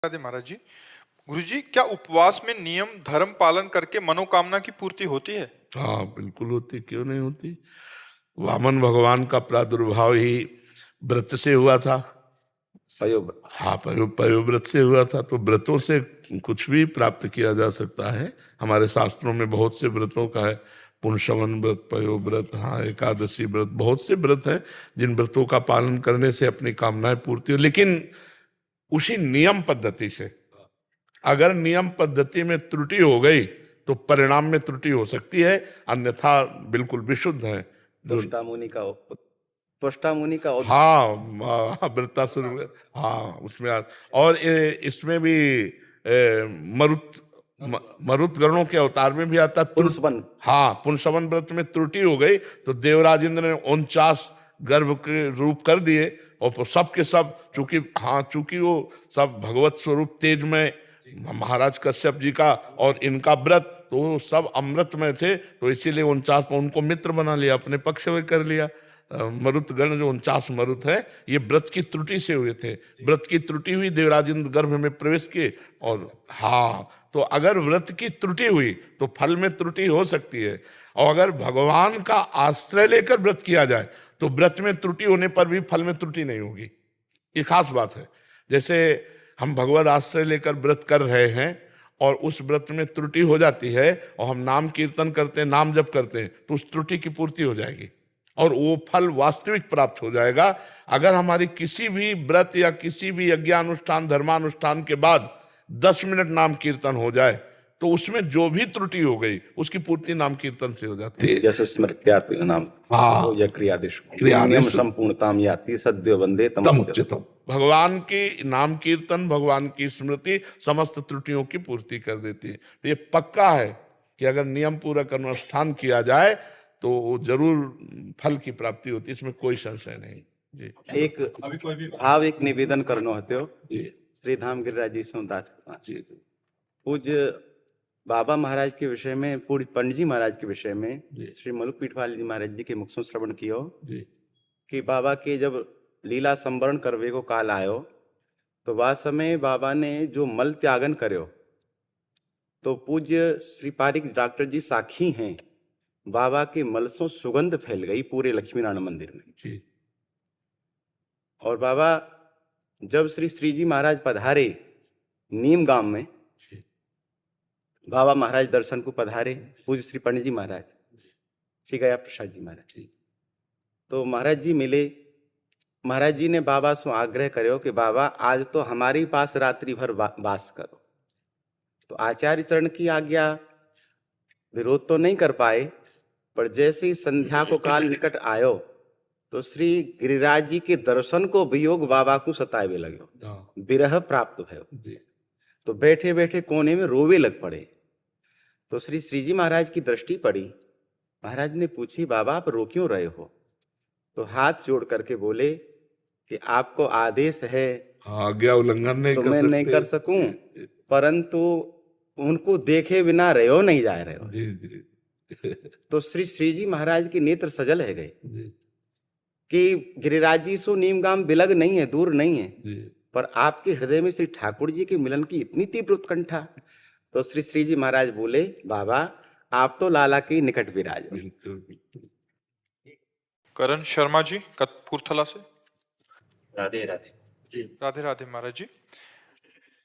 राधे महाराज जी। गुरु जी, क्या उपवास में नियम धर्म पालन करके मनोकामना की पूर्ति होती है? हाँ, बिल्कुल होती, क्यों नहीं होती। वामन भगवान का प्रादुर्भाव ही व्रत से हुआ था। पयोव्रत। हाँ, पयोव्रत से हुआ था। तो व्रतों से कुछ भी प्राप्त किया जा सकता है। हमारे शास्त्रों में बहुत से व्रतों का है, पुंसवन व्रत, पयोव्रत, हाँ, एकादशी व्रत, बहुत से व्रत हैं जिन व्रतों का पालन करने से अपनी कामनाएं पूर्ति हो, लेकिन उसी नियम पद्धति से। अगर नियम पद्धति में त्रुटि हो गई तो परिणाम में त्रुटि हो सकती है, अन्यथा बिल्कुल विशुद्ध है। त्वष्टा मुनि का त्वष्टा मुनि का हाँ, वृत्तासुर, हाँ, उसमें और इसमें भी मरुत गणों के अवतार में भी आता पुंसवन। हाँ, पुंसवन व्रत में त्रुटि हो गई तो देवराज इंद्र ने 49 गर्भ के रूप कर दिए, और सब के सब, चूंकि वो सब भगवत स्वरूप तेज में महाराज कश्यप जी का और इनका व्रत, तो सब अमृत में थे, तो इसीलिए 49 को उनको मित्र बना लिया, अपने पक्ष में कर लिया। मरुत गण जो 49 मरुत है, ये व्रत की त्रुटि से हुए थे। व्रत की त्रुटि हुई, देवराज इंद्र गर्भ में प्रवेश किए। और हाँ, तो अगर व्रत की त्रुटि हुई तो फल में त्रुटि हो सकती है, और अगर भगवान का आश्रय लेकर व्रत किया जाए तो व्रत में त्रुटि होने पर भी फल में त्रुटि नहीं होगी। ये खास बात है। जैसे हम भगवत आश्रय लेकर व्रत कर रहे हैं और उस व्रत में त्रुटि हो जाती है और हम नाम कीर्तन करते हैं, नाम जप करते हैं, तो उस त्रुटि की पूर्ति हो जाएगी और वो फल वास्तविक प्राप्त हो जाएगा। अगर हमारी किसी भी व्रत या किसी भी यज्ञानुष्ठान धर्मानुष्ठान के बाद 10 मिनट नाम कीर्तन हो जाए तो उसमें जो भी त्रुटि हो गई उसकी पूर्ति नाम कीर्तन से हो जाती है। जैसे स्मृत्यात् नाम, हाँ, यह क्रियादेश क्रियादेश संपूर्णताम याति सद्य वंदे तमुच्यतम। भगवान की नाम कीर्तन, भगवान की स्मृति समस्त त्रुटियों की पूर्ति कर देती है। तो ये पक्का है कि अगर नियम पूर्वक अनुष्ठान किया जाए तो जरूर फल की प्राप्ति होती है, इसमें कोई संशय नहीं जी। एक निवेदन करनो हत्यो जी श्री धाम गिरिराज जी सोमदास जी पूज्य बाबा महाराज के विषय में, पूज्य पंडित जी महाराज के विषय में जी श्री मलुक पीठवाल जी महाराज जी के मुख से श्रवण कियो जी कि बाबा के जब लीला संवरण करवे को काल आयो तो वह समय बाबा ने जो मल त्यागन करो, तो पूज्य श्री पारिक डॉक्टर जी साखी हैं, बाबा के मल से सुगंध फैल गई पूरे लक्ष्मी नारायण मंदिर में जी। और बाबा जब श्री श्रीजी महाराज पधारे नीम गांव में, बाबा महाराज दर्शन को पधारे, पूज्य श्री पंडित जी महाराज, श्री गया प्रसाद जी महाराज, तो महाराज जी मिले। महाराज जी ने बाबा से आग्रह करो कि बाबा आज तो हमारे पास रात्रि भर वास करो। तो आचार्य चरण की आज्ञा विरोध तो नहीं कर पाए, पर जैसे ही संध्या को काल निकट आयो तो श्री गिरिराज जी के दर्शन को वियोग बाबा को सतावे लगे, विरह प्राप्त भयो, तो बैठे बैठे कोने में रोवे लग पड़े। तो श्री श्रीजी महाराज की दृष्टि पड़ी, महाराज ने पूछी बाबा आप रो क्यों रहे हो? तो हाथ जोड़ करके बोले कि आपको आदेश है, आज्ञा उल्लंघन नहीं तो कर मैं नहीं कर सकूं, परंतु उनको देखे बिना रहो नहीं जा रहे हो। जी जी। तो श्री श्रीजी महाराज के नेत्र सजल है गए कि गिरिराज जी सो नीमगाम बिलग नहीं है, दूर नहीं है, पर आपके हृदय में श्री ठाकुर जी के मिलन की इतनी तीव्र उत्कंठा। तो श्री श्रीजी महाराज बोले बाबा आप तो लाला के निकट विराज। करण शर्मा जी कपूरथला से। राधे राधे जी। राधे राधे महाराज जी।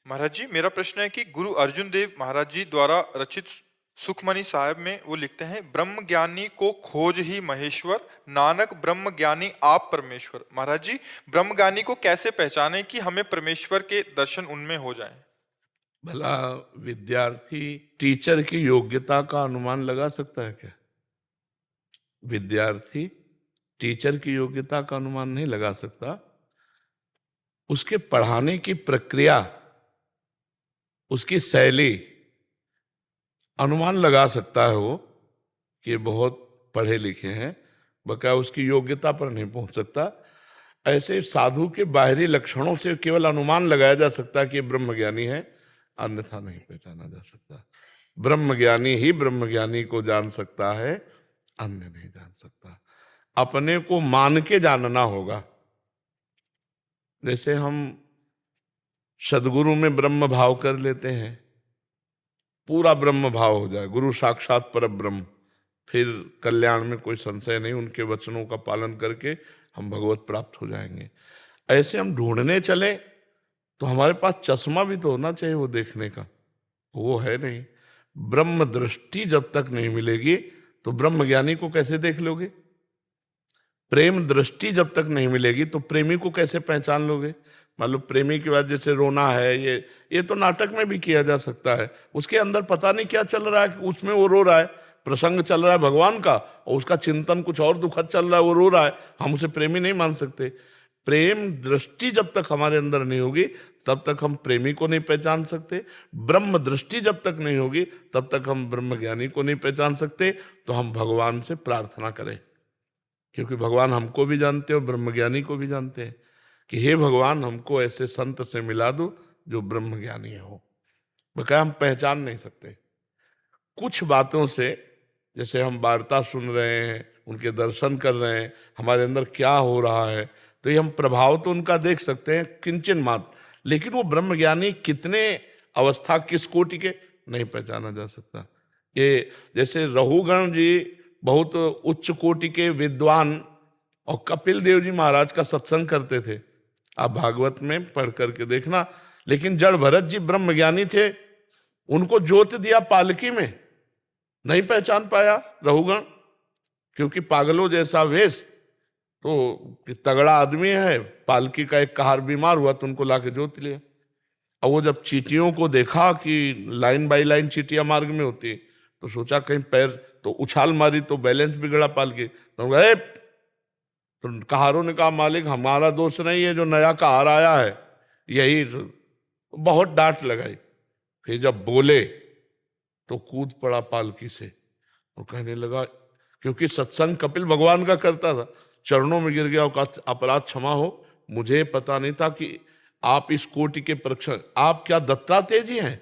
महाराज जी, मेरा प्रश्न है कि गुरु अर्जुन देव महाराज जी द्वारा रचित सुखमणि साहब में वो लिखते हैं, ब्रह्म ज्ञानी को खोज ही महेश्वर, नानक ब्रह्म ज्ञानी आप परमेश्वर। महाराज जी, ब्रह्म ज्ञानी को कैसे पहचाने कि हमें परमेश्वर के दर्शन उनमें हो जाएं? भला विद्यार्थी टीचर की योग्यता का अनुमान लगा सकता है क्या? विद्यार्थी टीचर की योग्यता का अनुमान नहीं लगा सकता। उसके पढ़ाने की प्रक्रिया, उसकी शैली अनुमान लगा सकता है वो कि बहुत पढ़े लिखे हैं, बकाया उसकी योग्यता पर नहीं पहुंच सकता। ऐसे साधु के बाहरी लक्षणों से केवल अनुमान लगाया जा सकता है कि ब्रह्मज्ञानी है, अन्यथा नहीं पहचाना जा सकता। ब्रह्मज्ञानी ही ब्रह्मज्ञानी को जान सकता है, अन्य नहीं जान सकता। अपने को मान के जानना होगा। जैसे हम सदगुरु में ब्रह्म भाव कर लेते हैं, पूरा ब्रह्म भाव हो जाए, गुरु साक्षात पर ब्रह्म, फिर कल्याण में कोई संशय नहीं, उनके वचनों का पालन करके हम भगवत प्राप्त हो जाएंगे। ऐसे हम ढूंढने चले तो हमारे पास चश्मा भी तो होना चाहिए वो देखने का, वो है नहीं। ब्रह्म दृष्टि जब तक नहीं मिलेगी तो ब्रह्म ज्ञानी को कैसे देख लोगे? प्रेम दृष्टि जब तक नहीं मिलेगी तो प्रेमी को कैसे पहचान लोगे? मान लो प्रेमी के बाद जैसे रोना है, ये तो नाटक में भी किया जा सकता है, उसके अंदर पता नहीं क्या चल रहा है, उसमें वो रो रहा है, प्रसंग चल रहा है भगवान का और उसका चिंतन कुछ और दुखद चल रहा है, वो रो रहा है, हम उसे प्रेमी नहीं मान सकते। प्रेम दृष्टि जब तक हमारे अंदर नहीं होगी तब तक हम प्रेमी को नहीं पहचान सकते, ब्रह्म दृष्टि जब तक नहीं होगी तब तक हम ब्रह्म ज्ञानी को नहीं पहचान सकते। तो हम भगवान से प्रार्थना करें, क्योंकि भगवान हमको भी जानते हैं और ब्रह्मज्ञानी को भी जानते हैं, कि हे भगवान हमको ऐसे संत से मिला दो जो ब्रह्मज्ञानी हो। बकाया हम पहचान नहीं सकते कुछ बातों से, जैसे हम वार्ता सुन रहे हैं, उनके दर्शन कर रहे हैं, हमारे अंदर क्या हो रहा है, तो ये हम प्रभाव तो उनका देख सकते हैं किंचन मात्र, लेकिन वो ब्रह्मज्ञानी कितने अवस्था किस कोटि के नहीं पहचाना जा सकता। ये जैसे रघुगण जी बहुत उच्च कोटि के विद्वान और कपिल देव जी महाराज का सत्संग करते थे, आप भागवत में पढ़ करके देखना। लेकिन जड़ भरत जी ब्रह्मज्ञानी थे, उनको जोत दिया पालकी में, नहीं पहचान पाया रघुगण, क्योंकि पागलों जैसा वेश, तो तगड़ा आदमी है, पालकी का एक कहार बीमार हुआ तो उनको लाके जोत लिया। और वो जब चींटियों को देखा कि लाइन बाई लाइन चींटियां मार्ग में होती, तो सोचा कहीं पैर, तो उछाल मारी तो बैलेंस बिगड़ा पालकी, तो कहारों ने कहा मालिक हमारा दोष नहीं है, जो नया कहार आया है यही, बहुत डांट लगाई। फिर जब बोले तो कूद पड़ा पालकी से और कहने लगा, क्योंकि सत्संग कपिल भगवान का करता था, चरणों में गिर गया और कहा अपराध क्षमा हो, मुझे पता नहीं था कि आप इस कोटि के परीक्षण, आप क्या दत्तात्रेय जी हैं,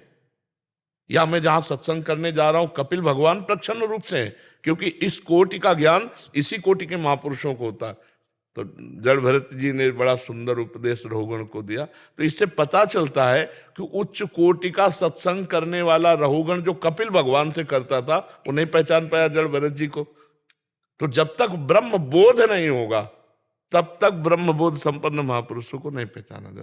या मैं जहां सत्संग करने जा रहा हूं कपिल भगवान प्रच्छन्न रूप से हैं, क्योंकि इस कोटि का ज्ञान इसी कोटि के महापुरुषों को होता है। तो जड़ भरत जी ने बड़ा सुंदर उपदेश रघुगण को दिया। तो इससे पता चलता है कि उच्च कोटि का सत्संग करने वाला रघुगण जो कपिल भगवान से करता था, वो नहीं पहचान पाया जड़ भरत जी को। तो जब तक ब्रह्म बोध नहीं होगा तब तक ब्रह्म बोध संपन्न महापुरुषों को नहीं पहचाना जा